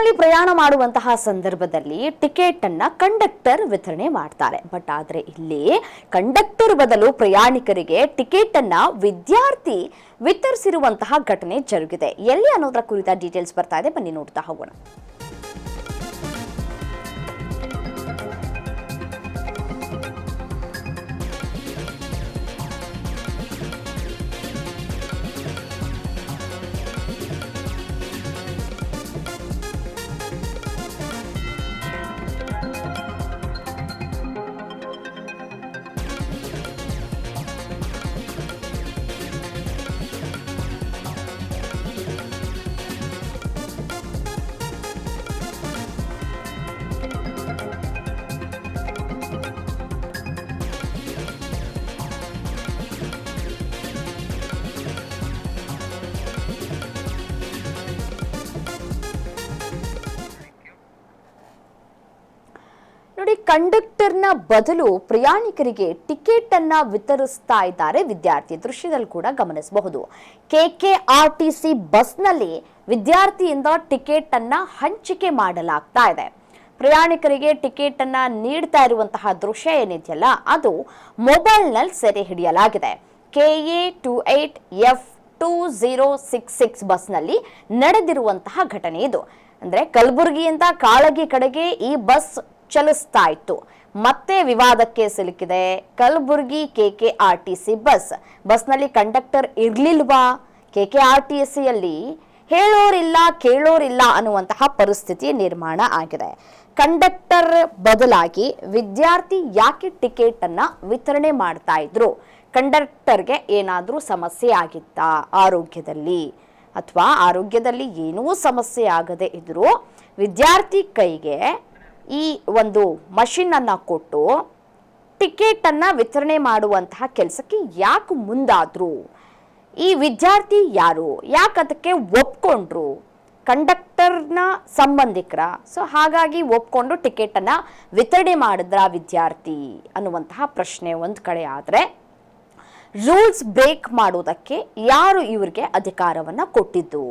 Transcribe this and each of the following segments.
ಬಸ್ನಲ್ಲಿ ಪ್ರಯಾಣ ಮಾಡುವಂತಹ ಸಂದರ್ಭದಲ್ಲಿ ಟಿಕೆಟ್ ಅನ್ನ ಕಂಡಕ್ಟರ್ ವಿತರಣೆ ಮಾಡ್ತಾರೆ. ಬಟ್ ಆದ್ರೆ ಇಲ್ಲಿ ಕಂಡಕ್ಟರ್ ಬದಲು ಪ್ರಯಾಣಿಕರಿಗೆ ಟಿಕೆಟ್ ಅನ್ನ ವಿದ್ಯಾರ್ಥಿ ವಿತರಿಸಿರುವಂತಹ ಘಟನೆ ಜರುಗಿದೆ. ಎಲ್ಲಿ ಅನ್ನೋದರ ಕುರಿತ ಡೀಟೇಲ್ಸ್ ಬರ್ತಾ ಇದೆ, ಬನ್ನಿ ನೋಡ್ತಾ ಹೋಗೋಣ. ನೋಡಿ, ಕಂಡಕ್ಟರ್ನ ಬದಲು ಪ್ರಯಾಣಿಕರಿಗೆ ಟಿಕೆಟ್ ಅನ್ನ ವಿತರಿಸ್ತಾ ಇದ್ದಾರೆ ವಿದ್ಯಾರ್ಥಿ. ದೃಶ್ಯದಲ್ಲಿ ಕೂಡ ಗಮನಿಸಬಹುದು. KKRTC ಬಸ್ನಲ್ಲಿ ವಿದ್ಯಾರ್ಥಿಯಿಂದ ಟಿಕೆಟ್ ಅನ್ನ ಹಂಚಿಕೆ ಮಾಡಲಾಗ್ತಾ ಇದೆ. ಪ್ರಯಾಣಿಕರಿಗೆ ಟಿಕೆಟ್ ಅನ್ನ ನೀಡ್ತಾ ಇರುವಂತಹ ದೃಶ್ಯ ಏನಿದೆಯಲ್ಲ, ಅದು ಮೊಬೈಲ್ನಲ್ಲಿ ಸೆರೆ ಹಿಡಿಯಲಾಗಿದೆ. KA28F2066 ಬಸ್ನಲ್ಲಿ ನಡೆದಿರುವಂತಹ ಘಟನೆ ಇದು. ಅಂದ್ರೆ ಕಲಬುರಗಿಯಿಂದ ಕಾಳಗಿ ಕಡೆಗೆ ಈ ಬಸ್ ಚಲಿಸ್ತಾ ಇತ್ತು. ಮತ್ತೆ ವಿವಾದಕ್ಕೆ ಸಿಲುಕಿದೆ ಕಲಬುರಗಿ KKRTC ಬಸ್ನಲ್ಲಿ ಕಂಡಕ್ಟರ್ ಇರ್ಲಿಲ್ವಾ? KKRTCಯಲ್ಲಿ ಹೇಳೋರಿಲ್ಲ ಕೇಳೋರಿಲ್ಲ ಅನ್ನುವಂತಹ ಪರಿಸ್ಥಿತಿ ನಿರ್ಮಾಣ ಆಗಿದೆ. ಕಂಡಕ್ಟರ್ ಬದಲಾಗಿ ವಿದ್ಯಾರ್ಥಿ ಯಾಕೆ ಟಿಕೆಟ್ ಅನ್ನ ವಿತರಣೆ ಮಾಡ್ತಾ ಇದ್ರು? ಕಂಡಕ್ಟರ್ಗೆ ಏನಾದ್ರೂ ಸಮಸ್ಯೆ ಆಗಿತ್ತಾ ಆರೋಗ್ಯದಲ್ಲಿ? ಅಥವಾ ಆರೋಗ್ಯದಲ್ಲಿ ಏನೂ ಸಮಸ್ಯೆ ಆಗದೆ ಇದ್ರು ವಿದ್ಯಾರ್ಥಿ ಕೈಗೆ ಈ ಒಂದು ಮಷಿನ್ ಅನ್ನ ಕೊಟ್ಟು ಟಿಕೆಟ್ ಅನ್ನ ವಿತರಣೆ ಮಾಡುವಂತಹ ಕೆಲಸಕ್ಕೆ ಯಾಕೆ ಮುಂದಾದ್ರು? ಈ ವಿದ್ಯಾರ್ಥಿ ಯಾರು? ಯಾಕೆ ಅದಕ್ಕೆ ಒಪ್ಕೊಂಡ್ರು? ಕಂಡಕ್ಟರ್ನ ಸಂಬಂಧಿಕರ? ಸೊ ಹಾಗಾಗಿ ಒಪ್ಕೊಂಡು ಟಿಕೆಟ್ ಅನ್ನ ವಿತರಣೆ ಮಾಡಿದ್ರ ವಿದ್ಯಾರ್ಥಿ ಅನ್ನುವಂತಹ ಪ್ರಶ್ನೆ ಒಂದು ಕಡೆ ಆದ್ರೆ, ರೂಲ್ಸ್ ಬ್ರೇಕ್ ಮಾಡೋದಕ್ಕೆ ಯಾರು ಇವರಿಗೆ ಅಧಿಕಾರವನ್ನ ಕೊಟ್ಟಿದ್ದು?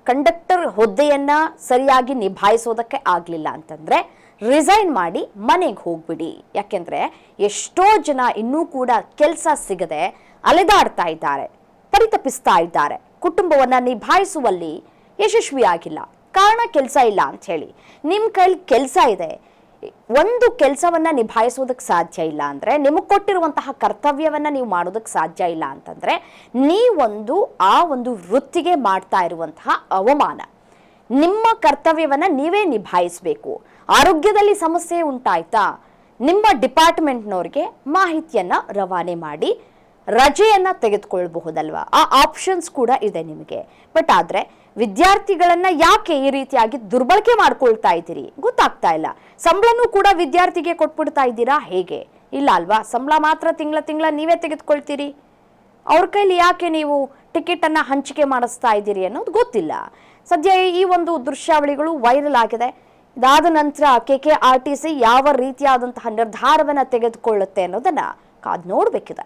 ಕಂಡಕ್ಟರ್ ಹುದ್ದೆಯನ್ನ ಸರಿಯಾಗಿ ನಿಭಾಯಿಸೋದಕ್ಕೆ ಆಗ್ಲಿಲ್ಲ ಅಂತಂದ್ರೆ ರಿಸೈನ್ ಮಾಡಿ ಮನೆಗೆ ಹೋಗ್ಬಿಡಿ. ಯಾಕೆಂದ್ರೆ ಎಷ್ಟೋ ಜನ ಇನ್ನೂ ಕೂಡ ಕೆಲಸ ಸಿಗದೆ ಅಲೆದಾಡ್ತಾ ಇದ್ದಾರೆ, ಪರಿತಪಿಸ್ತಾ ಇದ್ದಾರೆ, ಕುಟುಂಬವನ್ನ ನಿಭಾಯಿಸುವಲ್ಲಿ ಯಶಸ್ವಿಯಾಗಿಲ್ಲ. ಕಾರಣ ಕೆಲಸ ಇಲ್ಲ ಅಂತ ಹೇಳಿ. ನಿಮ್ಮ ಕೈಲಿ ಕೆಲಸ ಇದೆ, ಒಂದು ಕೆಲಸವನ್ನ ನಿಭಾಯಿಸೋದಕ್ಕೆ ಸಾಧ್ಯ ಇಲ್ಲ ಅಂದ್ರೆ, ನಿಮಗೆ ಕೊಟ್ಟಿರುವಂತಹ ಕರ್ತವ್ಯವನ್ನ ನೀವು ಮಾಡೋದಕ್ಕೆ ಸಾಧ್ಯ ಇಲ್ಲ ಅಂತಂದ್ರೆ, ನೀವೊಂದು ಆ ಒಂದು ವೃತ್ತಿಗೆ ಮಾಡ್ತಾ ಇರುವಂತಹ ಅವಮಾನ. ನಿಮ್ಮ ಕರ್ತವ್ಯವನ್ನ ನೀವೇ ನಿಭಾಯಿಸಬೇಕು. ಆರೋಗ್ಯದಲ್ಲಿ ಸಮಸ್ಯೆ ಉಂಟಾಯ್ತಾ, ನಿಮ್ಮ ಡಿಪಾರ್ಟ್ಮೆಂಟ್ನವ್ರಿಗೆ ಮಾಹಿತಿಯನ್ನ ರವಾನೆ ಮಾಡಿ ರಜೆಯನ್ನ ತೆಗೆದುಕೊಳ್ಬಹುದಲ್ವಾ? ಆ ಆಪ್ಷನ್ಸ್ ಕೂಡ ಇದೆ ನಿಮಗೆ. ಬಟ್ ಆದ್ರೆ ವಿದ್ಯಾರ್ಥಿಗಳನ್ನ ಯಾಕೆ ಈ ರೀತಿಯಾಗಿ ದುರ್ಬಳಕೆ ಮಾಡ್ಕೊಳ್ತಾ ಇದ್ದೀರಿ ಗೊತ್ತಾಗ್ತಾ ಇಲ್ಲ. ಸಂಬಳನೂ ಕೂಡ ವಿದ್ಯಾರ್ಥಿಗೆ ಕೊಟ್ಬಿಡ್ತಾ ಇದ್ದೀರಾ ಹೇಗೆ? ಇಲ್ಲ ಅಲ್ವಾ? ಸಂಬಳ ಮಾತ್ರ ತಿಂಗಳ ನೀವೇ ತೆಗೆದುಕೊಳ್ತೀರಿ. ಅವ್ರ ಕೈಲಿ ಯಾಕೆ ನೀವು ಟಿಕೆಟ್ ಅನ್ನ ಹಂಚಿಕೆ ಮಾಡಿಸ್ತಾ ಇದ್ದೀರಿ ಅನ್ನೋದು ಗೊತ್ತಿಲ್ಲ. ಸದ್ಯ ಈ ಒಂದು ದೃಶ್ಯಾವಳಿಗಳು ವೈರಲ್ ಆಗಿದೆ. ಇದಾದ ನಂತರ KKRTC ಯಾವ ರೀತಿಯಾದಂತಹ ನಿರ್ಧಾರವನ್ನ ತೆಗೆದುಕೊಳ್ಳುತ್ತೆ ಅನ್ನೋದನ್ನ ಕಾದು ನೋಡ್ಬೇಕಿದೆ.